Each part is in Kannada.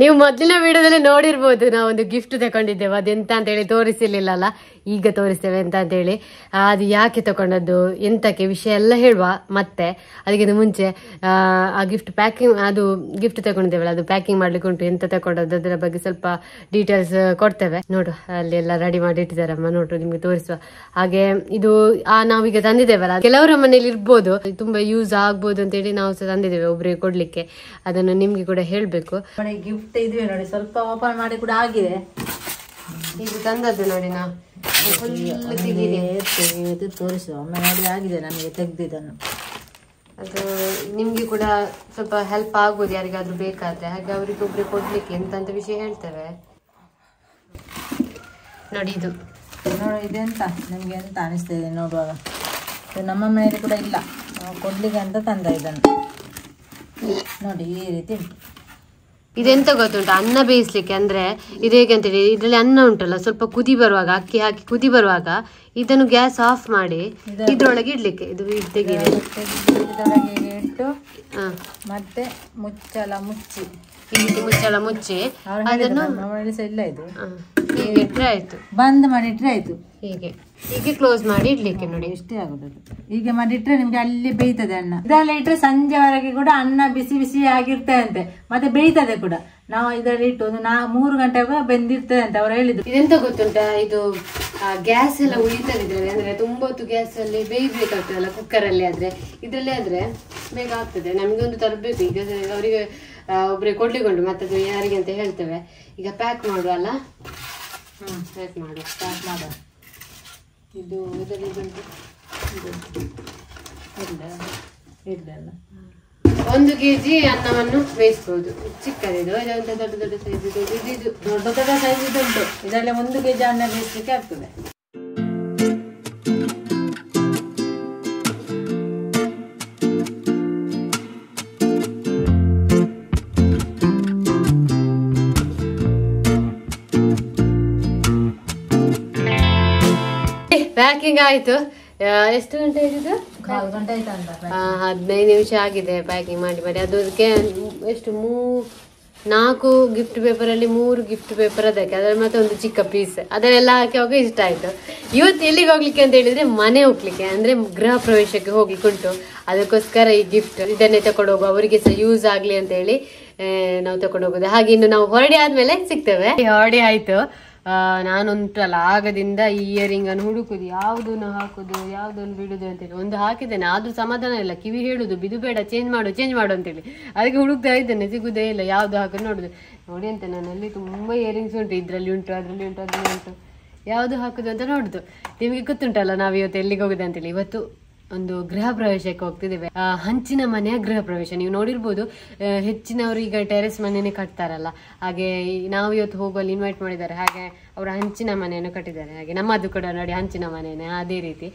ನೀವು ಮೊದಲಿನ ವಿಡಿಯೋದಲ್ಲಿ ನೋಡಿರ್ಬೋದು, ನಾವೊಂದು ಗಿಫ್ಟ್ ತಗೊಂಡಿದ್ದೇವೆ. ಅದೆಂತ ಅಂತ ಹೇಳಿ ತೋರಿಸಿರ್ಲಿಲ್ಲಲ್ಲ, ಈಗ ತೋರಿಸ್ತೇವೆ ಎಂತ ಅಂತ ಹೇಳಿ. ಅದು ಯಾಕೆ ತಗೊಂಡದ್ದು, ಎಂತಕ್ಕೆ ವಿಷಯ ಎಲ್ಲ ಹೇಳುವ. ಮತ್ತೆ ಅದಕ್ಕಿಂತ ಮುಂಚೆ ಆ ಗಿಫ್ಟ್ ಪ್ಯಾಕಿಂಗ್, ಅದು ಗಿಫ್ಟ್ ತಗೊಂಡಿದ್ದೇವಲ್ಲ, ಅದು ಪ್ಯಾಕಿಂಗ್ ಮಾಡ್ಲಿಕ್ಕೆ ಉಂಟು. ಎಂತ ತಗೊಂಡದ್ದು ಅದರ ಬಗ್ಗೆ ಸ್ವಲ್ಪ ಡೀಟೇಲ್ಸ್ ಕೊಡ್ತೇವೆ. ನೋಡು, ಅಲ್ಲಿ ಎಲ್ಲ ರೆಡಿ ಮಾಡಿ ಇಟ್ಟಿದ್ದಾರಮ್ಮ, ನೋಡ್ರು ನಿಮ್ಗೆ ತೋರಿಸುವ. ಹಾಗೆ ಇದು ನಾವೀಗ ತಂದಿದ್ದೇವಲ್ಲ, ಕೆಲವರ ಮನೇಲಿ ಇರ್ಬೋದು, ತುಂಬಾ ಯೂಸ್ ಆಗ್ಬೋದು ಅಂತ ಹೇಳಿ ನಾವು ಸಹ ತಂದಿದ್ದೇವೆ ಒಬ್ರಿಗೆ ಕೊಡ್ಲಿಕ್ಕೆ. ಅದನ್ನು ನಿಮ್ಗೆ ಕೂಡ ಹೇಳ್ಬೇಕು. ಗಿಫ್ಟ್ ಇದ್ವಿ ನೋಡಿ, ಸ್ವಲ್ಪ ಓಪನ್ ಮಾಡಿ ಕೂಡ ಆಗಿದೆ. ಇದು ತಂದದ್ದು ನೋಡಿ, ನಾವು ತೋರಿಸುವ ಒಮ್ಮೆ ನೋಡಿ, ಆಗಿದೆ ನಮಗೆ ತೆಗ್ದಿದ್ದನ್ನು. ಅದು ನಿಮ್ಗೆ ಕೂಡ ಸ್ವಲ್ಪ ಹೆಲ್ಪ್ ಆಗ್ಬೋದು ಯಾರಿಗಾದ್ರೂ ಬೇಕಾದ್ರೆ. ಹಾಗೆ ಅವರಿಗೊಬ್ರಿಗೆ ಕೊಡ್ಲಿಕ್ಕೆ ಎಂತ ವಿಷಯ ಹೇಳ್ತೇವೆ ನೋಡಿ. ಇದು ನೋಡಿ, ಇದೆಂತ ನಿಮ್ಗೆ ಎಂತ ಅನಿಸ್ತದೆ ನೋಡುವಾಗ. ನಮ್ಮ ಮನೆಯಲ್ಲಿ ಕೂಡ ಇಲ್ಲ, ನಾವು ಕೊಡ್ಲಿಕ್ಕೆ ಅಂತ ತಂದ ಇದನ್ನು. ನೋಡಿ ಈ ರೀತಿ ಉಂಟು. ಇದೆಂತ ಗೊತ್ತುಂಟು, ಅನ್ನ ಬೇಯಿಸ್ಲಿಕ್ಕೆ. ಅಂದ್ರೆ ಇದು ಹೇಗೆ ಅಂತ ಹೇಳಿ, ಇದ್ರಲ್ಲಿ ಅನ್ನ ಉಂಟಲ್ಲ, ಸ್ವಲ್ಪ ಕುದಿ ಬರುವಾಗ, ಅಕ್ಕಿ ಹಾಕಿ ಕುದಿ ಬರುವಾಗ ಇದನ್ನು ಗ್ಯಾಸ್ ಆಫ್ ಮಾಡಿ ಇದ್ರೊಳಗೆ ಇಡ್ಲಿಕ್ಕೆ. ಇದು ಇದರೊಳಗೆ ಇಟ್ಟು ಮತ್ತೆ ಮುಚ್ಚಳ ಮುಚ್ಚಿ, ಈ ರೀತಿ ಮುಚ್ಚಳ ಮುಚ್ಚಿ ಅದನ್ನು ಇಲ್ಲ ಇದು ಹೀಗೆ ಇಟ್ರೆ ಆಯ್ತು, ಬಂದ್ ಮಾಡಿಟ್ರೆ ಆಯ್ತು. ಹೀಗೆ ಹೀಗೆ ಕ್ಲೋಸ್ ಮಾಡಿ ಇಡ್ಲಿಕ್ಕೆ. ನೋಡಿ ಇಷ್ಟೇ ಆಗುದು. ಹೀಗೆ ಮಾಡಿಟ್ರೆ ನಿಮ್ಗೆ ಅಲ್ಲಿ ಬೇಯ್ತದೆ ಅನ್ನ. ಇದರಲ್ಲಿ ಇಟ್ರೆ ಸಂಜೆವರೆಗೆ ಕೂಡ ಅನ್ನ ಬಿಸಿ ಬಿಸಿ ಆಗಿರ್ತದೆ ಅಂತೆ, ಮತ್ತೆ ಬೇಯ್ತದೆ ಕೂಡ. ನಾವು ಇದರಲ್ಲಿ ಇಟ್ಟು ಒಂದು 3 ಗಂಟೆಗೆ ಬೆಂದಿರ್ತದೆ ಅಂತ ಅವ್ರು ಹೇಳಿದ್ರು. ಇದೆಂತ ಗೊತ್ತುಂಟಾ, ಇದು ಗ್ಯಾಸ್ ಎಲ್ಲ ಉಳಿತದೆ ಇದ್ರಲ್ಲಿ. ಅಂದ್ರೆ ತುಂಬ ಹೊತ್ತು ಗ್ಯಾಸ್ ಅಲ್ಲಿ ಬೇಯ್ಬೇಕಾಗ್ತದಲ್ಲ ಕುಕ್ಕರ್ ಅಲ್ಲಿ. ಆದ್ರೆ ಇದ್ರಲ್ಲಿ ಆದ್ರೆ ಬೇಗ ಆಗ್ತದೆ. ನಮ್ಗೆ ಒಂದು ತರಬೇಕು ಈಗ, ಅವರಿಗೆ ಒಬ್ರಿಗೆ ಕೊಡ್ಲಿಕ್ಕುಂಟು, ಮತ್ತೆ ಅದು ಯಾರಿಗೆ ಅಂತ ಹೇಳ್ತೇವೆ. ಈಗ ಪ್ಯಾಕ್ ಮಾಡುವ ಅಲ್ಲ. ಪ್ಯಾಕ್ ಮಾಡುವ. ಇದು ಇದರಲ್ಲಿ ಬಂದು 1 kg ಅನ್ನವನ್ನು ಬೇಯಿಸ್ಬೋದು. ಚಿಕ್ಕದಿದು, ದೊಡ್ಡ ದೊಡ್ಡ ಸೈಜ್ ಇದು ದೊಡ್ಡ ದೊಡ್ಡ ಸೈಜ್ ಉಂಟು. ಇದರಲ್ಲಿ 1 kg ಅನ್ನ ಬೇಯಿಸ್ಲಿಕ್ಕೆ ಆಗ್ತದೆ. ಪ್ಯಾಕಿಂಗ್ ಆಯ್ತು. ಎಷ್ಟು ಗಂಟೆ ಆಗಿದೆ? 1/4 ಗಂಟೆ ಆಯ್ತು ಅಂತ. 15 ನಿಮಿಷ ಆಗಿದೆ ಪ್ಯಾಕಿಂಗ್ ಮಾಡಿ. ಅದಕ್ಕೆ ಎಷ್ಟು 4 ಗಿಫ್ಟ್ ಪೇಪರ್ ಅಲ್ಲಿ 3 ಗಿಫ್ಟ್ ಪೇಪರ್ ಅದಕ್ಕೆ, ಅದರ ಮತ್ತೆ ಒಂದು ಚಿಕ್ಕ ಪೀಸ್, ಅದನ್ನೆಲ್ಲ ಹಾಕಿ ಹೋಗಿ ಇಷ್ಟ ಆಯ್ತು. ಇವತ್ತು ಎಲ್ಲಿಗೆ ಹೋಗ್ಲಿಕ್ಕೆ ಅಂತ ಹೇಳಿದ್ರೆ ಮನೆ ಹೋಗ್ಲಿಕ್ಕೆ, ಅಂದ್ರೆ ಗೃಹ ಪ್ರವೇಶಕ್ಕೆ ಹೋಗ್ಲಿಕ್ಕೆ ಉಂಟು. ಅದಕ್ಕೋಸ್ಕರ ಈ ಗಿಫ್ಟ್ ಇದನ್ನೇ ತಕೊಂಡು ಹೋಗುವ, ಅವರಿಗೆ ಸಹ ಯೂಸ್ ಆಗ್ಲಿ ಅಂತ ಹೇಳಿ ನಾವು ತಕೊಂಡು ಹೋಗೋದು. ಹಾಗೆ ಇನ್ನು ನಾವು ಹೊರಡಿ ಆದ್ಮೇಲೆ ಸಿಗ್ತೇವೆ. ಹೊರಡಿ ಆಯ್ತು. ನಾನುಂಟಲ್ಲ ಆಗದಿಂದ ಈ ಇಯರಿಂಗ್ ಅನ್ನು ಹುಡುಕುದು, ಯಾವುದನ್ನು ಹಾಕುದು ಯಾವುದನ್ನು ಬಿಡುದು ಅಂತೇಳಿ. ಒಂದು ಹಾಕಿದ್ದೇನೆ, ಆದ್ರೂ ಸಮಾಧಾನ ಇಲ್ಲ. ಕಿವಿ ಹೇಳುದು ಬಿದು ಬೇಡ, ಚೇಂಜ್ ಮಾಡು ಅಂತೇಳಿ. ಅದಕ್ಕೆ ಹುಡುಕ್ತಾ ಇದ್ದೇನೆ, ಸಿಗುದೇ ಇಲ್ಲ. ಯಾವ್ದು ಹಾಕೋದು ನೋಡುದು. ನೋಡಿ ಅಂತ ನನ್ನಲ್ಲಿ ತುಂಬಾ ಇಯರಿಂಗ್ಸ್ ಉಂಟು, ಇದ್ರಲ್ಲಿ ಉಂಟು, ಅದ್ರಲ್ಲಿ ಉಂಟು, ಅದ್ರಲ್ಲಿ ಉಂಟು. ಯಾವ್ದು ಹಾಕುದು ಅಂತ ನೋಡುದು. ನಿಮಗೆ ಗೊತ್ತುಂಟಲ್ಲ ನಾವು ಇವತ್ತು ಎಲ್ಲಿಗೆ ಹೋಗುದು ಅಂತೇಳಿ. ಇವತ್ತು ಒಂದು ಗೃಹ ಪ್ರವೇಶಕ್ಕೆ ಹೋಗ್ತಿದ್ದೇವೆ. ಹಂಚಿನ ಮನೆಯ ಗೃಹ ಪ್ರವೇಶ. ನೀವು ನೋಡಿರ್ಬೋದು, ಹೆಚ್ಚಿನವರು ಈಗ ಟೆರೆಸ್ ಮನೆಯೇ ಕಟ್ತಾರಲ್ಲ. ಹಾಗೆ ನಾವು ಇವತ್ತು ಹೋಗುವಲ್ಲಿ ಇನ್ವೈಟ್ ಮಾಡಿದ್ದಾರೆ. ಹಾಗೆ ಅವರು ಹಂಚಿನ ಮನೆಯನ್ನು ಕಟ್ಟಿದ್ದಾರೆ. ಹಾಗೆ ನಮ್ಮದು ಕೂಡ ನೋಡಿ ಹಂಚಿನ ಮನೆಯೇ ಅದೇ ರೀತಿ.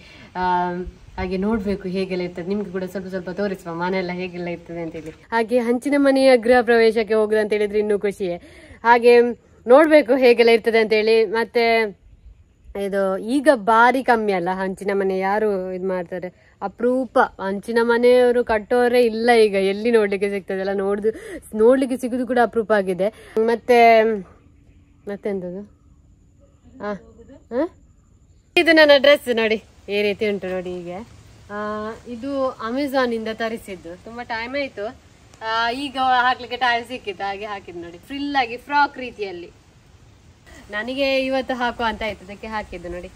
ಹಾಗೆ ನೋಡ್ಬೇಕು ಹೇಗೆಲ್ಲ ಇರ್ತದೆ. ನಿಮ್ಗೆ ಕೂಡ ಸ್ವಲ್ಪ ಸ್ವಲ್ಪ ತೋರಿಸುವ ಮನೆಯೆಲ್ಲ ಹೇಗೆಲ್ಲ ಇರ್ತದೆ ಅಂತೇಳಿ. ಹಾಗೆ ಹಂಚಿನ ಮನೆಯ ಗೃಹ ಪ್ರವೇಶಕ್ಕೆ ಹೋಗುದು ಅಂತ ಹೇಳಿದ್ರೆ ಇನ್ನೂ ಖುಷಿಯೇ. ಹಾಗೆ ನೋಡ್ಬೇಕು ಹೇಗೆಲ್ಲ ಇರ್ತದೆ ಅಂತೇಳಿ. ಮತ್ತೆ ಇದು ಈಗ ಬಾರಿ ಕಮ್ಮಿ ಅಲ್ಲ ಹಂಚಿನ ಮನೆ, ಯಾರು ಇದು ಮಾಡ್ತಾರೆ, ಅಪರೂಪ. ಹಂಚಿನ ಮನೆಯವರು ಕಟ್ಟೋರೇ ಇಲ್ಲ ಈಗ, ಎಲ್ಲಿ ನೋಡ್ಲಿಕ್ಕೆ ಸಿಗ್ತದಲ್ಲ. ನೋಡ್ಲಿಕ್ಕೆ ಸಿಗುದು ಕೂಡ ಅಪರೂಪ ಆಗಿದೆ. ಮತ್ತೆಂತದು ಇದು ನನ್ನ ಡ್ರೆಸ್ ನೋಡಿ, ಈ ರೀತಿ ಉಂಟು ನೋಡಿ. ಈಗ ಇದು ಅಮೆಝಾನ್ ಇಂದ ತರಿಸಿದ್ದು, ತುಂಬಾ ಟೈಮ್ ಆಯ್ತು. ಈಗ ಹಾಕ್ಲಿಕ್ಕೆ ಟೈಮ್ ಸಿಕ್ಕಿತ್ತು, ಹಾಗೆ ಹಾಕಿದ್ದು ನೋಡಿ. ಫ್ರಿಲ್ ಆಗಿ ಫ್ರಾಕ್ ರೀತಿಯಲ್ಲಿ ನನಗೆ ಇವತ್ತು ಹಾಕುವ ಅಂತ ಆಯ್ತು, ಅದಕ್ಕೆ ಹಾಕಿದ್ದು ನೋಡಿ.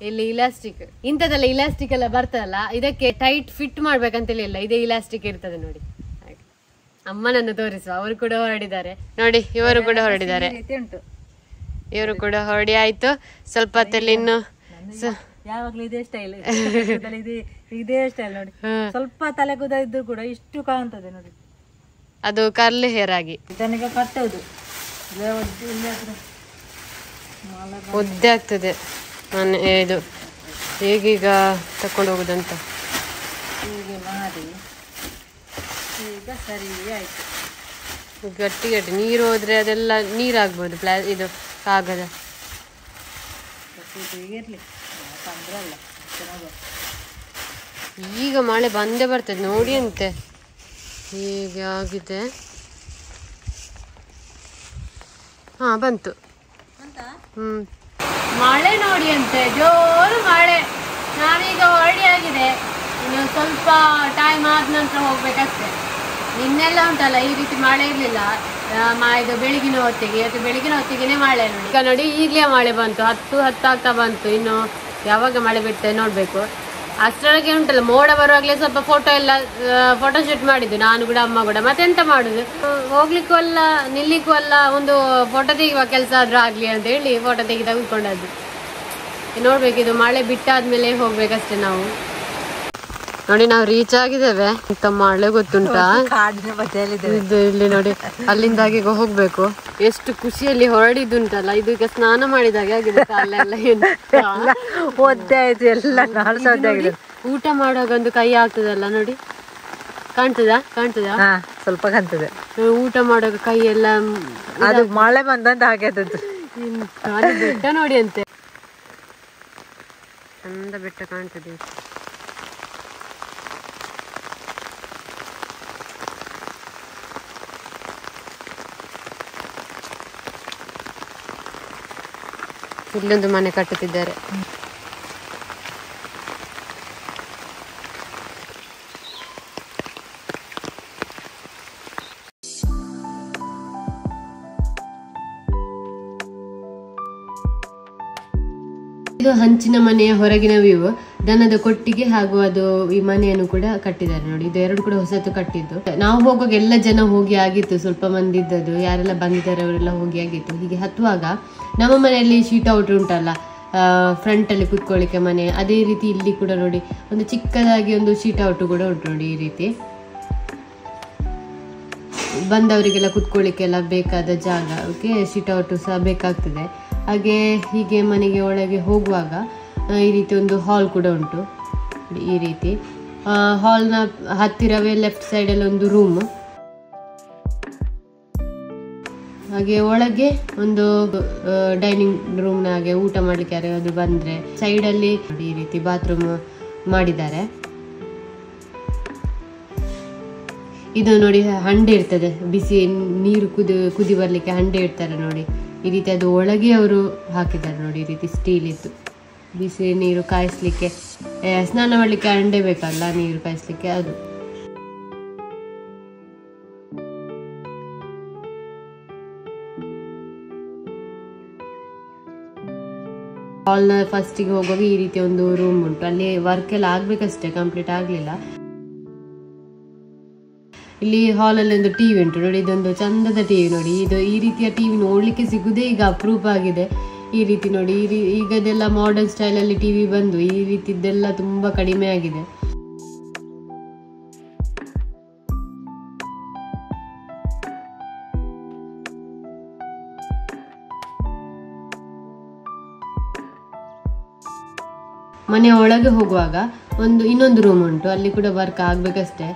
ಇಲ್ಲಿ ಇಲಾಸ್ಟಿಕ್, ಇಂಥದ್ದೆಲ್ಲ ಇಲಾಸ್ಟಿಕ್ ಎಲ್ಲ ಬರ್ತದಲ್ಲ, ಇದಕ್ಕೆ ಟೈಟ್ ಫಿಟ್ ಮಾಡ್ಬೇಕಂತೇಳಿ ಇಲ್ಲ, ಇದೇ ಇಲಾಸ್ಟಿಕ್ ಇರ್ತದೆ ನೋಡಿ. ಹಾಗೆ ಅಮ್ಮನನ್ನು ತೋರಿಸುವ, ಅವರು ಕೂಡ ಹೊರಡಿದ್ದಾರೆ ನೋಡಿ. ಇವರು ಕೂಡ ಹೊರಡಿದ್ದಾರೆ, ಇವರು ಕೂಡ ಹೊರಡಿ ಆಯ್ತು. ಸ್ವಲ್ಪ ಹೊತ್ತಲ್ಲಿ ಇನ್ನು ಯಾವಾಗ್ಲೂ ಇದೇ ಸ್ಟೈಲ್, ಇದೇ ಸ್ಟೈಲ್ ನೋಡಿ. ಸ್ವಲ್ಪ ತಲೆ ಕೂದ ಇದ್ದು ಕೂಡ ಇಷ್ಟು ಕಾಣ್ತದೆ ನೋಡಿ. ಅದು ಕರ್ಲ್ ಹೇರ್ ಆಗಿ ಇದನ್ನೀಗ ಕಟ್ಟೋದು ಒದ್ದೆ ಆಗ್ತದೆ. ಇದು ಹೇಗೀಗ ತಕೊಂಡು ಹೋಗುದಂತ ಹೀಗೆ ಮಾಡಿ ಈಗ ಸರಿ ಆಯ್ತು. ಗಟ್ಟಿ ನೀರು ಹೋದ್ರೆ ಅದೆಲ್ಲ ನೀರಾಗ್ಬೋದು. ಇದು ಕಾಗದ ಇರ್ಲಿ, ತೊಂದ್ರೆ ಇಲ್ಲ. ಈಗ ಮಳೆ ಬಂದೇ ಬರ್ತದೆ ನೋಡಿ. ಅಂತೆ ಹೀಗೆ ಆಗಿದೆ. ಹಾ ಬಂತು. ಮಳೆ ನೋಡಿ ಅಂತೆ, ಜೋರು ಮಳೆ. ನಾವೀಗ ಹೊರಡಿ ಆಗಿದೆ, ಇನ್ನು ಸ್ವಲ್ಪ ಟೈಮ್ ಆದ ನಂತರ ಹೋಗ್ಬೇಕಷ್ಟೆ. ನಿನ್ನೆಲ್ಲ ಉಂಟಲ್ಲ ಈ ರೀತಿ ಮಳೆ ಇರ್ಲಿಲ್ಲ. ಇದು ಬೆಳಗಿನ ಹೊತ್ತಿಗೆ, ಇವತ್ತು ಬೆಳಗಿನ ಹೊತ್ತಿಗೆನೆ ಮಳೆ ನೋಡಿ. ಈಗ ನೋಡಿ ಈಗಲೇ ಮಳೆ ಬಂತು, 10 ಆಗ್ತಾ ಬಂತು. ಇನ್ನು ಯಾವಾಗ ಮಳೆ ಬಿಡ್ತದೆ ನೋಡ್ಬೇಕು. ಅಷ್ಟರೊಳಗೆ ಉಂಟಲ್ಲ ಮೋಡ ಬರುವಾಗಲೇ ಸ್ವಲ್ಪ ಫೋಟೋ ಶೂಟ್ ಮಾಡಿದ್ದು ನಾನು ಕೂಡ ಅಮ್ಮ ಕೂಡ. ಮತ್ತೆಂತ ಮಾಡುದು, ಹೋಗ್ಲಿಕ್ಕೂ ಅಲ್ಲ ನಿಲ್ಲಿಕ್ಕೂ ಅಲ್ಲ, ಒಂದು ಫೋಟೋ ತೆಗೆಯುವ ಕೆಲಸ ಆದ್ರೂ ಆಗ್ಲಿ ಅಂತ ಹೇಳಿ ಫೋಟೋ ತೆಗೆದುಕೊಂಡದ್ದು. ನೋಡ್ಬೇಕು, ಇದು ಮಳೆ ಬಿಟ್ಟಾದ್ಮೇಲೆ ಹೋಗ್ಬೇಕಷ್ಟೆ ನಾವು. ನೋಡಿ ನಾವು ರೀಚ್ ಆಗಿದ್ದೇವೆ. ಇಂತ ಮಳೆ ಗೊತ್ತುಂಟಾ, ಇದು ಇಲ್ಲಿ ನೋಡಿ ಅಲ್ಲಿಂದಾಗಿ ಹೋಗ್ಬೇಕು. ಎಷ್ಟು ಖುಷಿಯಲ್ಲಿ ಹೊರಡಿದ್ದುಂಟಲ್ಲ, ಇದು ಈಗ ಸ್ನಾನ ಮಾಡಿದಾಗೆ ಆಗಿದೆ. ಕಾಲೆಲ್ಲ ಒದ್ದೆ ಆಯ್ತು ಎಲ್ಲ. ಊಟ ಮಾಡುವಾಗ ಒಂದು ಕೈ ಆಗ್ತದಲ್ಲ ನೋಡಿ, ಕಾಣ್ತದಾ ಸ್ವಲ್ಪ ಕಾಣ್ತದೆ. ಊಟ ಮಾಡುವಾಗ ಕೈ ಎಲ್ಲ ಅದು ಮಳೆ ಬಂದಂತ ಹಾಗೆ ಬೆಟ್ಟ ನೋಡಿ ಅಂತೆ, ಚಂದ ಬೆಟ್ಟ ಕಾಣ್ತದೆ. ಇಲ್ಲೊಂದು ಮನೆ ಕಟ್ಟುತ್ತಿದ್ದಾರೆ. ಇದು ಹಂಚಿನ ಮನೆಯ ಹೊರಗಿನ ವ್ಯೂ. ದನದ ಕೊಟ್ಟಿಗೆ ಹಾಗೂ ಅದು ಈ ಮನೆಯನ್ನು ಕೂಡ ಕಟ್ಟಿದ್ದಾರೆ ನೋಡಿ. ಇದು ಎರಡು ಕೂಡ ಹೊಸತು ಕಟ್ಟಿದ್ದು. ನಾವು ಹೋಗುವಾಗ ಎಲ್ಲ ಜನ ಹೋಗಿ ಆಗಿತ್ತು, ಸ್ವಲ್ಪ ಮಂದಿ ಇದ್ದದ್ದು, ಯಾರೆಲ್ಲ ಬಂದಿದ್ದಾರೆ ಅವರೆಲ್ಲ ಹೋಗಿ ಆಗಿತ್ತು. ಹೀಗೆ ಹತ್ತುವಾಗ ನಮ್ಮ ಮನೆಯಲ್ಲಿ ಶೀಟ್ ಔಟ್ ಉಂಟಲ್ಲ, ಫ್ರಂಟ್ ಅಲ್ಲಿ ಕುತ್ಕೊಳ್ಳಿಕ್ಕೆ ಮನೆ, ಅದೇ ರೀತಿ ಇಲ್ಲಿ ಕೂಡ ನೋಡಿ ಒಂದು ಚಿಕ್ಕದಾಗಿ ಒಂದು ಶೀಟ್ ಔಟ್ ಕೂಡ ಉಂಟು ನೋಡಿ. ಈ ರೀತಿ ಬಂದವರಿಗೆಲ್ಲ ಕುತ್ಕೊಳ್ಳಿಕ್ಕೆಲ್ಲ ಬೇಕಾದ ಜಾಗ, ಓಕೆ, ಶೀಟ್ ಔಟ್ ಸಹ ಬೇಕಾಗ್ತದೆ. ಹಾಗೆ ಹೀಗೆ ಮನೆಗೆ ಒಳಗೆ ಹೋಗುವಾಗ ಈ ರೀತಿ ಒಂದು ಹಾಲ್ ಕೂಡ ಉಂಟು. ಈ ರೀತಿ ಹಾಲ್ನ ಹತ್ತಿರವೇ ಲೆಫ್ಟ್ ಸೈಡಲ್ಲಿ ಒಂದು ರೂಮ್, ಹಾಗೆ ಒಳಗೆ ಒಂದು ಡೈನಿಂಗ್ ರೂಮ್ನ ಹಾಗೆ ಊಟ ಮಾಡ್ಲಿಕ್ಕೆ ಯಾರಾದ್ರೂ ಬಂದ್ರೆ ಸೈಡಲ್ಲಿ ಈ ರೀತಿ ಬಾತ್ರೂಮ್ ಮಾಡಿದ್ದಾರೆ. ಇದು ನೋಡಿ ಹಂಡೆ ಇರ್ತದೆ, ಬಿಸಿ ನೀರು ಕುದಿ ಬರ್ಲಿಕ್ಕೆ ಹಂಡೆ ಇಡ್ತಾರೆ ನೋಡಿ. ಈ ರೀತಿ ಅದು ಒಳಗೆ ಅವರು ಹಾಕಿದ್ದಾರೆ ನೋಡಿ. ಈ ರೀತಿ ಸ್ಟೀಲ್ ಇತ್ತು, ಬಿಸಿ ನೀರು ಕಾಯಿಸ್ಲಿಕ್ಕೆ, ಸ್ನಾನ ಮಾಡ್ಲಿಕ್ಕೆ ಹಂಡೆ ಬೇಕಲ್ಲ ನೀರು ಕಾಯಿಸ್ಲಿಕ್ಕೆ, ಅದು. ಹಾಲ್ನ ಫಸ್ಟಿಗೆ ಹೋಗುವಾಗ ಈ ರೀತಿ ಒಂದು ರೂಮ್ ಉಂಟು. ಅಲ್ಲಿ ವರ್ಕ್ ಎಲ್ಲ ಆಗ್ಬೇಕಷ್ಟೇ, ಕಂಪ್ಲೀಟ್ ಆಗ್ಲಿಲ್ಲ. ಇಲ್ಲಿ ಹಾಲಲ್ಲಿ ಒಂದು ಟಿವಿ ಉಂಟು ನೋಡಿ, ಇದೊಂದು ಚಂದದ ಟಿವಿ ನೋಡಿ. ಇದು ಈ ರೀತಿಯ ಟಿವಿ ನೋಡ್ಲಿಕ್ಕೆ ಸಿಗುದೇ ಈಗ ಅಪರೂಪ ಆಗಿದೆ. ಈ ರೀತಿ ನೋಡಿ, ಈಗದೆಲ್ಲ ಮಾಡರ್ನ್ ಸ್ಟೈಲಲ್ಲಿ ಟಿವಿ ಬಂದು ಈ ರೀತಿದ್ದೆಲ್ಲ ತುಂಬಾ ಕಡಿಮೆ ಆಗಿದೆ. ಮನೆಯ ಒಳಗೆ ಹೋಗುವಾಗ ಇನ್ನೊಂದು ರೂಮ್ ಉಂಟು, ಅಲ್ಲಿ ಕೂಡ ವರ್ಕ್ ಆಗ್ಬೇಕಷ್ಟೇ,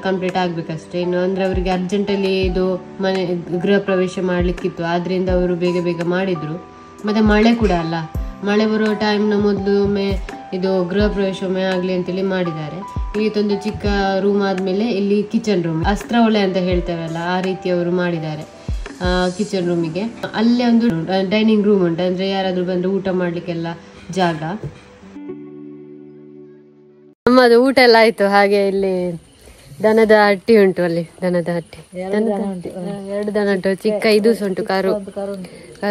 ಕಂಪ್ಲೀಟ್ ಆಗ್ಬೇಕಷ್ಟೇ. ಇನ್ನು ಅಂದ್ರೆ ಅವರಿಗೆ ಅರ್ಜೆಂಟಲ್ಲಿ ಇದು ಮನೆ ಗೃಹ ಪ್ರವೇಶ ಮಾಡ್ಲಿಕ್ಕಿತ್ತು, ಆದ್ರಿಂದ ಅವರು ಬೇಗ ಬೇಗ ಮಾಡಿದ್ರು. ಮತ್ತೆ ಮಳೆ ಕೂಡ ಅಲ್ಲ, ಮಳೆ ಬರುವ ಟೈಮ್ನ ಮೊದಲು ಇದು ಗೃಹ ಪ್ರವೇಶ ಒಮ್ಮೆ ಆಗ್ಲಿ ಅಂತೇಳಿ ಮಾಡಿದ್ದಾರೆ. ಇಲ್ಲಿ ಚಿಕ್ಕ ರೂಮ್ ಆದ್ಮೇಲೆ ಇಲ್ಲಿ ಕಿಚನ್ ರೂಮ್, ಅಸ್ತ್ರ ಒಲೆ ಅಂತ ಹೇಳ್ತೇವಲ್ಲ ಆ ರೀತಿ ಅವರು ಮಾಡಿದ್ದಾರೆ ಕಿಚನ್ ರೂಮಿಗೆ. ಅಲ್ಲೇ ಒಂದು ಡೈನಿಂಗ್ ರೂಮ್ ಉಂಟು, ಅಂದ್ರೆ ಯಾರಾದ್ರೂ ಬಂದ್ರೆ ಊಟ ಮಾಡ್ಲಿಕ್ಕೆಲ್ಲ ಜಾಗ. ನಮ್ಮದು ಊಟ ಎಲ್ಲ ಆಯ್ತು. ಹಾಗೆ ಇಲ್ಲಿ ದನದ ಹಟ್ಟಿ ಉಂಟು, ಅಲ್ಲಿ ದನದ ಹಟ್ಟಿ, ಎರಡು ದನ ಉಂಟು, ಚಿಕ್ಕ ಇದು ಉಂಟು, ಕಾರು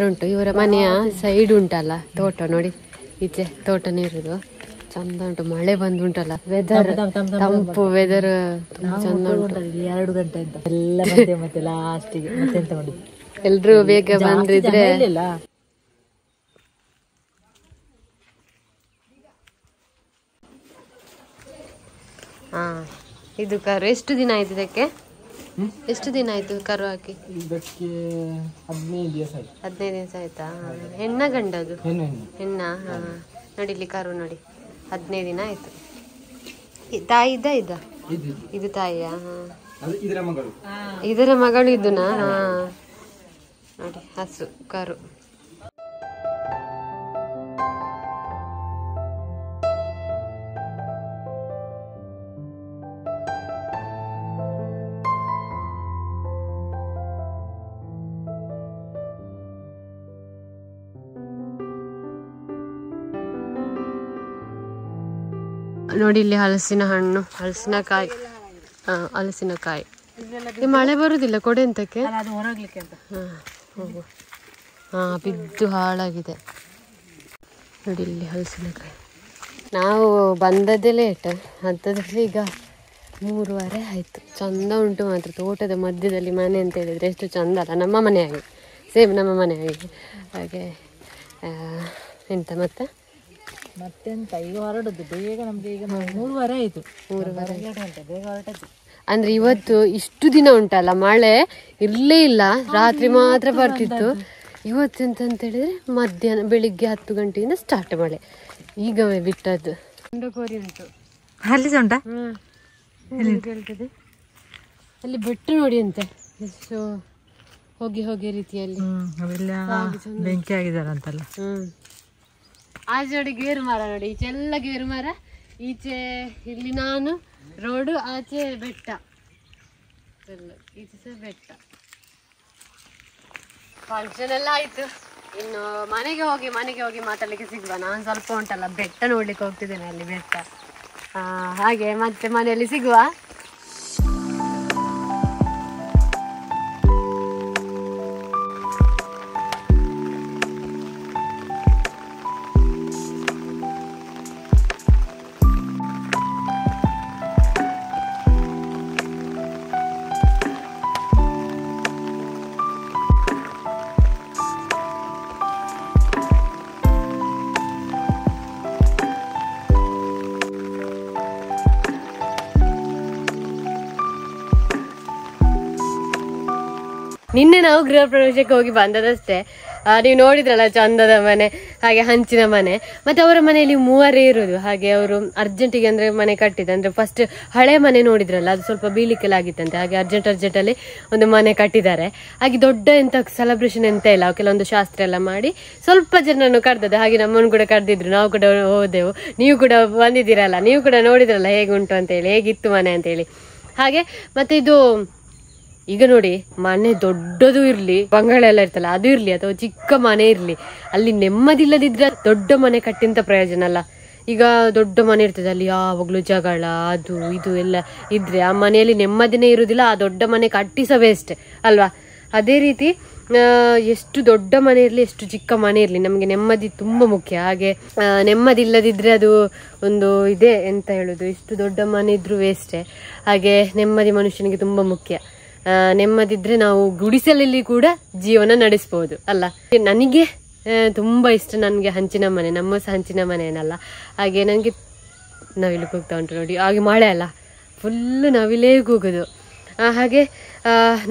ಉಂಟು. ಇವರ ಮನೆಯ ಸೈಡ್ ಉಂಟಲ್ಲ ತೋಟ ನೋಡಿ, ಈಚೆ ತೋಟನೇ ಇರುದು, ಚಂದ ಉಂಟು. ಮಳೆ ಬಂದುಂಟಲ್ಲ, ವೆದರ್ ತಂಪು, ವೆದರ್ ಚಂದ ಉಂಟು. 2 ಗಂಟೆ ಅಂತ ಎಲ್ಲ ಮತ್ತೆ ಲಾಸ್ಟಿಗೆ ಮತ್ತೆಂತ ಮಾಡಿ ಎಲ್ರು ಬೇಗ ಬಂದಿದ್ರೆ. ಹಾ, ಇದು ಕರು ಎಷ್ಟು ದಿನ ಆಯ್ತು ಇದಕ್ಕೆ? ಎಷ್ಟು ದಿನ ಆಯ್ತು ಕರು ಹಾಕಿ? ಇದಕ್ಕೆ 15 ದಿವಸ ಆಯ್ತು. 15 ದಿವಸ ಆಯ್ತಾ? ಹೆಣ್ಣ ಗಂಡದು? ಹೆಣ್ಣ. ಹಾ, ನೋಡಿ ಇಲ್ಲಿ ಕರು ನೋಡಿ, 15 ದಿನ ಆಯ್ತು. ತಾಯಿ ಇದ್ದ ಇದು ತಾಯಿಯಾ? ಇದರ ಮಗಳು ಇದನ್ನ. ಹಾ ನೋಡಿ, ಹಸು ಕರು. ನೋಡಿ ಇಲ್ಲಿ ಹಲಸಿನ ಹಣ್ಣು, ಹಲಸಿನಕಾಯಿ. ಹಲಸಿನಕಾಯಿ ಈ ಮಳೆ ಬರುದಿಲ್ಲ ಕೊಡೆ ಅಂತಕ್ಕೆ. ಬಿದ್ದು ಹಾಳಾಗಿದೆ ನೋಡಿ ಇಲ್ಲಿ ಹಲಸಿನಕಾಯಿ. ನಾವು ಬಂದದ್ದೇ ಲೇಟ್, ಅಂಥದ್ರಲ್ಲಿ ಈಗ 3:30 ಆಯಿತು. ಚಂದ ಉಂಟು ಮಾತ್ರ, ತೋಟದ ಮಧ್ಯದಲ್ಲಿ ಮನೆ ಅಂತ ಹೇಳಿದರೆ ಎಷ್ಟು ಚಂದ ಅಲ್ಲ. ನಮ್ಮ ಮನೆ ಆಗಿ ಸೇಮ್ ನಮ್ಮ ಮನೆ ಆಗಿ ಹಾಗೆ. ಎಂತ ಮತ್ತೆಂತ ಈಗ ಹೊರಡುದು ಬೇಗ, ನಮ್ಗೆ ಈಗ 3:30 ಆಯಿತು. 3:30 ಬೇಗ ಹೊರಟದ್ದು. ಅಂದ್ರೆ ಇವತ್ತು ಇಷ್ಟು ದಿನ ಉಂಟಲ್ಲ ಮಳೆ ಇರಲೇ ಇಲ್ಲ, ರಾತ್ರಿ ಮಾತ್ರ ಬರ್ತಿತ್ತು. ಇವತ್ತು ಎಂತ ಹೇಳಿದ್ರೆ ಮಧ್ಯಾಹ್ನ ಬೆಳಿಗ್ಗೆ 10 ಗಂಟೆಯಿಂದ ಸ್ಟಾರ್ಟ್ ಮಳೆ, ಈಗವೇ ಬಿಟ್ಟದ್ದು. ಕೋರಿ ಉಂಟು ಅಲ್ಲಿ ಉಂಟಾ, ಹೇಳ್ತದೆ ಅಲ್ಲಿ ಬೆಟ್ಟ ನೋಡಿ ಅಂತೆ, ಎಷ್ಟು ಹೊಗೆ ರೀತಿಯಲ್ಲಿ ಬೆಂಕಿ ಆಗಿದಾರಂತಲ್ಲ. ಆಚೆ ನೋಡಿ ಗೇರು ಮರ ನೋಡಿ, ಈಚೆ ಎಲ್ಲ ಗೇರು ಮರ, ಈಚೆ ಇಲ್ಲಿ ನಾನು ರೋಡು, ಆಚೆ ಬೆಟ್ಟ, ಈಚೆ ಸಹ ಬೆಟ್ಟ. ಫಂಕ್ಷನ್ ಎಲ್ಲ ಆಯ್ತು, ಇನ್ನು ಮನೆಗೆ ಹೋಗಿ ಮಾತಾಡ್ಲಿಕ್ಕೆ ಸಿಗುವ. ನಾನು ಸ್ವಲ್ಪ ಉಂಟಲ್ಲ ಬೆಟ್ಟ ನೋಡ್ಲಿಕ್ಕೆ ಹೋಗ್ತಿದ್ದೇನೆ, ಅಲ್ಲಿ ಬೆಟ್ಟ. ಹಾಗೆ ಮತ್ತೆ ಮನೆಯಲ್ಲಿ ಸಿಗುವ. ನಿನ್ನೆ ನಾವು ಗೃಹ ಪ್ರವೇಶಕ್ಕೆ ಹೋಗಿ ಬಂದದಷ್ಟೇ. ನೀವು ನೋಡಿದ್ರಲ್ಲ ಚಂದದ ಮನೆ, ಹಾಗೆ ಹಂಚಿನ ಮನೆ. ಮತ್ತೆ ಅವರ ಮನೆಯಲ್ಲಿ 3 ಇರೋದು. ಹಾಗೆ ಅವರು ಅರ್ಜೆಂಟಿಗೆ ಅಂದ್ರೆ ಮನೆ ಕಟ್ಟಿದ, ಅಂದ್ರೆ ಫಸ್ಟ್ ಹಳೆ ಮನೆ ನೋಡಿದ್ರಲ್ಲ ಅದು ಸ್ವಲ್ಪ ಬೀಳಿಕೆಲಾಗಿತ್ತಂತೆ. ಹಾಗೆ ಅರ್ಜೆಂಟ್ ಅಲ್ಲಿ ಒಂದು ಮನೆ ಕಟ್ಟಿದ್ದಾರೆ. ಹಾಗೆ ದೊಡ್ಡ ಎಂತ ಸೆಲೆಬ್ರೇಷನ್ ಎಂತ ಇಲ್ಲ, ಕೆಲವೊಂದು ಶಾಸ್ತ್ರ ಎಲ್ಲ ಮಾಡಿ ಸ್ವಲ್ಪ ಜನರನ್ನು ಕರೆದದ್ದು. ಹಾಗೆ ನಮ್ಮನ್ನು ಕೂಡ ಕರೆದಿದ್ರು, ನಾವು ಕೂಡ ಹೋದೆವು. ನೀವು ಕೂಡ ಬಂದಿದ್ದೀರಲ್ಲ, ನೀವು ಕೂಡ ನೋಡಿದ್ರಲ್ಲ ಹೇಗುಂಟು ಅಂತ ಹೇಳಿ, ಹೇಗಿತ್ತು ಮನೆ ಅಂತ ಹೇಳಿ. ಹಾಗೆ ಮತ್ತೆ ಇದು ಈಗ ನೋಡಿ, ಮನೆ ದೊಡ್ಡದು ಇರ್ಲಿ, ಬಂಗಾಳ ಎಲ್ಲ ಇರ್ತಲ್ಲ ಅದು ಇರ್ಲಿ, ಅಥವಾ ಚಿಕ್ಕ ಮನೆ ಇರ್ಲಿ, ಅಲ್ಲಿ ನೆಮ್ಮದಿಲ್ಲದಿದ್ರೆ ದೊಡ್ಡ ಮನೆ ಕಟ್ಟಿಂತ ಪ್ರಯೋಜನ ಅಲ್ಲ. ಈಗ ದೊಡ್ಡ ಮನೆ ಇರ್ತದೆ, ಅಲ್ಲಿ ಯಾವಾಗ್ಲೂ ಜಗಳ ಅದು ಇದು ಎಲ್ಲ ಇದ್ರೆ ಆ ಮನೆಯಲ್ಲಿ ನೆಮ್ಮದಿನೇ ಇರುವುದಿಲ್ಲ. ಆ ದೊಡ್ಡ ಮನೆ ಕಟ್ಟಿಸ ವೇಸ್ಟ್ ಅಲ್ವಾ? ಅದೇ ರೀತಿ ಎಷ್ಟು ದೊಡ್ಡ ಮನೆ ಇರ್ಲಿ, ಎಷ್ಟು ಚಿಕ್ಕ ಮನೆ ಇರ್ಲಿ, ನಮ್ಗೆ ನೆಮ್ಮದಿ ತುಂಬಾ ಮುಖ್ಯ. ಹಾಗೆ ನೆಮ್ಮದಿ ಇಲ್ಲದಿದ್ರೆ ಅದು ಒಂದು ಇದೆ ಎಂತ ಹೇಳುದು, ಎಷ್ಟು ದೊಡ್ಡ ಮನೆ ಇದ್ರೂ ವೇಸ್ಟೆ. ಹಾಗೆ ನೆಮ್ಮದಿ ಮನುಷ್ಯನಿಗೆ ತುಂಬಾ ಮುಖ್ಯ. ನೆಮ್ಮದಿದ್ರೆ ನಾವು ಗುಡಿಸಲಲ್ಲಿ ಕೂಡ ಜೀವನ ನಡೆಸ್ಬೋದು ಅಲ್ಲ. ನನಗೆ ತುಂಬಾ ಇಷ್ಟ, ನನಗೆ ಹಂಚಿನ ಮನೆ, ನಮ್ಮ ಸಹ ಹಂಚಿನ ಮನೆ ಏನಲ್ಲ. ಹಾಗೆ ನನಗೆ ನವಿಲು ಕೂಗ್ತಾ ಉಂಟು ನೋಡಿ, ಹಾಗೆ ಮಳೆ ಅಲ್ಲ, ಫುಲ್ಲು ನವಿಲೇ ಕೂಗುದು. ಹಾಗೆ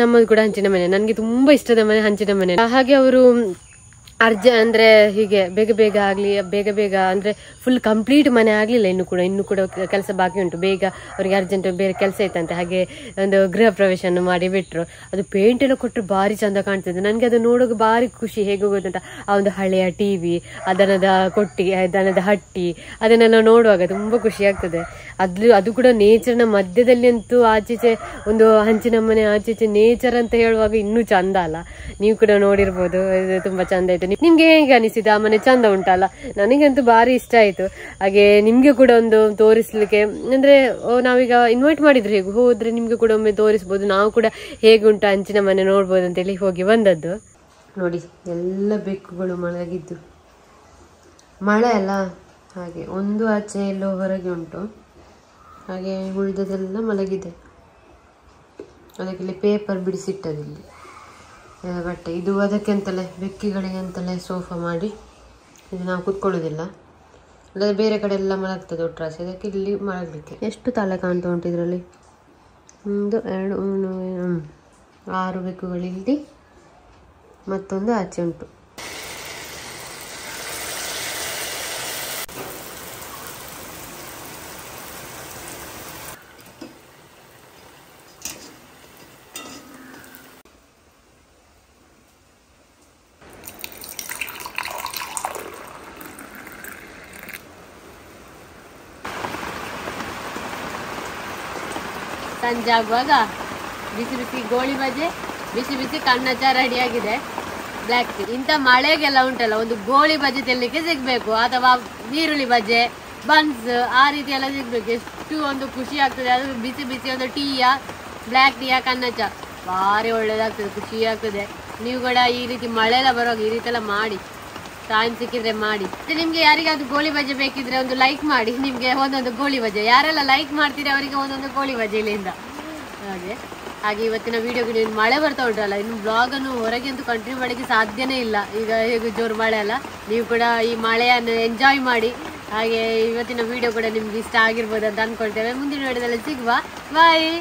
ನಮ್ಮದು ಕೂಡ ಹಂಚಿನ ಮನೆ, ನನಗೆ ತುಂಬಾ ಇಷ್ಟದ ಮನೆ ಹಂಚಿನ ಮನೆ. ಹಾಗೆ ಅವರು ಅಂದ್ರೆ ಹೀಗೆ ಬೇಗ ಆಗ್ಲಿ, ಬೇಗ ಅಂದ್ರೆ ಫುಲ್ ಕಂಪ್ಲೀಟ್ ಮನೆ ಆಗ್ಲಿಲ್ಲ ಇನ್ನು ಕೂಡ ಕೆಲಸ ಬಾಕಿ ಉಂಟು. ಬೇಗ ಅವ್ರಿಗೆ ಅರ್ಜೆಂಟ್ ಬೇರೆ ಕೆಲಸ ಇತ್ತಂತೆ. ಹಾಗೆ ಒಂದು ಗೃಹ ಪ್ರವೇಶವನ್ನು ಮಾಡಿ ಬಿಟ್ರು. ಅದು ಪೇಂಟ್ ಎಲ್ಲ ಕೊಟ್ಟರು ಭಾರಿ ಚಂದ ಕಾಣ್ತಿದೆ. ನನ್ಗೆ ಅದು ನೋಡೋಕೆ ಭಾರಿ ಖುಷಿ. ಹೇಗೆ ಹೋಗೋದಂತ ಆ ಒಂದು ಹಳೆಯ ಟಿವಿ, ದನದ ಕೊಟ್ಟಿ, ದನದ ಹಟ್ಟಿ, ಅದನ್ನೆಲ್ಲ ನೋಡುವಾಗ ತುಂಬಾ ಖುಷಿ ಆಗ್ತದೆ. ಅದು ಕೂಡ ನೇಚರ್ನ ಮಧ್ಯದಲ್ಲಿ ಅಂತೂ, ಆಚೀಚೆ ಒಂದು ಹಂಚಿನ ಮನೆ, ಆಚೀಚೆ ನೇಚರ್ ಅಂತ ಹೇಳುವಾಗ ಇನ್ನೂ ಚಂದ ಅಲ್ಲ. ನೀವು ಕೂಡ ನೋಡಿರ್ಬೋದು, ತುಂಬಾ ಚಂದ ಆಯ್ತು. ನಿಮ್ಗೆ ಹೇಗೆ ಅನಿಸಿದ ಆ ಮನೆ? ಚಂದ ಉಂಟಲ್ಲ? ನನಗಂತೂ ಭಾರಿ ಇಷ್ಟ ಆಯ್ತು. ಹಾಗೆ ನಿಮ್ಗೆ ಕೂಡ ಒಂದು ತೋರಿಸ್ಲಿಕ್ಕೆ, ಅಂದ್ರೆ ನಾವೀಗ ಇನ್ವೈಟ್ ಮಾಡಿದ್ರು, ಹೇಗೆ ಹೋದ್ರೆ ನಿಮ್ಗೆ ಕೂಡ ಒಮ್ಮೆ ತೋರಿಸ್ಬೋದು, ನಾವು ಕೂಡ ಹೇಗೆ ಉಂಟು ಹಂಚಿನ ಮನೆ ನೋಡ್ಬೋದು ಅಂತೇಳಿ ಹೋಗಿ ಬಂದದ್ದು. ನೋಡಿ ಎಲ್ಲ ಬೆಕ್ಕುಗಳು ಮಲಗಿದ್ದು, ಮಳೆ ಅಲ್ಲ. ಹಾಗೆ ಒಂದು ಆಚೆ ಎಲ್ಲೋ ಹೊರಗೆ ಉಂಟು, ಹಾಗೆ ಉಳಿದದೆಲ್ಲ ಮಲಗಿದೆ. ಅದಕ್ಕೆ ಪೇಪರ್ ಬಿಡಿಸಿಟ್ಟದಿಲ್ಲಿ ಬಟ್ಟೆ. ಇದು ಅದಕ್ಕೆ ಅಂತಲೇ, ಬೆಕ್ಕಿಗಳಿಗೆ ಅಂತಲೇ ಸೋಫಾ ಮಾಡಿ, ಇದು ನಾವು ಕುತ್ಕೊಳ್ಳೋದಿಲ್ಲ, ಅಲ್ಲದೆ ಬೇರೆ ಕಡೆ ಎಲ್ಲ ಮಲಗ್ತದೆ ಒಟ್ರಾಸಿ, ಅದಕ್ಕೆ ಇಲ್ಲಿ ಮಲಗಲಿಕ್ಕೆ. ಎಷ್ಟು ತಲೆ ಕಾಣ್ತಾ ಉಂಟು ಇದರಲ್ಲಿ? 1 2 3 6 ಬೆಕ್ಕುಗಳಿಲ್ಲಿ, ಮತ್ತೊಂದು ಆಚೆ ಉಂಟು. ಸಂಜೆ ಆಗುವಾಗ ಬಿಸಿ ಬಿಸಿ ಗೋಳಿ ಬಜೆ, ಬಿಸಿ ಬಿಸಿ ಕಣ್ಣಚ್ಚ ರೆಡಿಯಾಗಿದೆ. Black tea. ಇಂಥ ಮಳೆಗೆಲ್ಲ ಉಂಟಲ್ಲ ಒಂದು ಗೋಳಿ ಬಜೆ ತಿನ್ಲಿಕ್ಕೆ ಸಿಗ್ಬೇಕು, ಅಥವಾ ಈರುಳ್ಳಿ ಬಜೆ, ಬನ್ಸ್ ಆ ರೀತಿ ಎಲ್ಲ ಸಿಗ್ಬೇಕು. ಎಷ್ಟು ಒಂದು ಖುಷಿ ಆಗ್ತದೆ. ಅದು ಬಿಸಿ ಬಿಸಿ ಒಂದು ಟೀಯ, ಬ್ಲ್ಯಾಕ್ ಟೀಯ ಕನ್ನಚ ಭಾರಿ ಒಳ್ಳೇದಾಗ್ತದೆ, ಖುಷಿ ಆಗ್ತದೆ. ನೀವು ಕೂಡ ಈ ರೀತಿ ಮಳೆ ಎಲ್ಲ ಬರುವಾಗ ಈ ರೀತಿ ಎಲ್ಲ ಮಾಡಿ, ಟೈಮ್ ಸಿಕ್ಕಿದ್ರೆ ಮಾಡಿ. ಮತ್ತೆ ನಿಮ್ಗೆ ಯಾರಿಗಾದ್ರು ಗೋಳಿ ಬಜೆ ಬೇಕಿದ್ರೆ ಒಂದು ಲೈಕ್ ಮಾಡಿ, ನಿಮ್ಗೆ ಒಂದೊಂದು ಗೋಳಿ ಬಜೆ. ಯಾರೆಲ್ಲ ಲೈಕ್ ಮಾಡ್ತೀರಿ ಅವರಿಗೆ ಒಂದೊಂದು ಗೋಳಿ ಬಜೆ ಇಲ್ಲಿಂದ. ಹಾಗೆ ಇವತ್ತಿನ ವಿಡಿಯೋಗೆ ನೀವು ಮಳೆ ಬರ್ತಾ ಉಂಟಲ್ಲ, ಇನ್ನು ಬ್ಲಾಗ್ ಅನ್ನು ಹೊರಗೆ ಅಂತೂ ಕಂಟಿನ್ಯೂ ಮಾಡೋಕ್ಕೆ ಸಾಧ್ಯನೇ ಇಲ್ಲ. ಈಗ ಹೇಗೆ ಜೋರು ಮಳೆ ಅಲ್ಲ, ನೀವು ಕೂಡ ಈ ಮಳೆಯನ್ನು ಎಂಜಾಯ್ ಮಾಡಿ. ಹಾಗೆ ಇವತ್ತಿನ ವಿಡಿಯೋ ಕೂಡ ನಿಮ್ಗೆ ಇಷ್ಟ ಆಗಿರ್ಬೋದು ಅಂತ ಅನ್ಕೊಳ್ತೇವೆ. ಮುಂದಿನ ವಿಡಿಯೋದಲ್ಲಿ ಸಿಗುವ. ಬಾಯ್.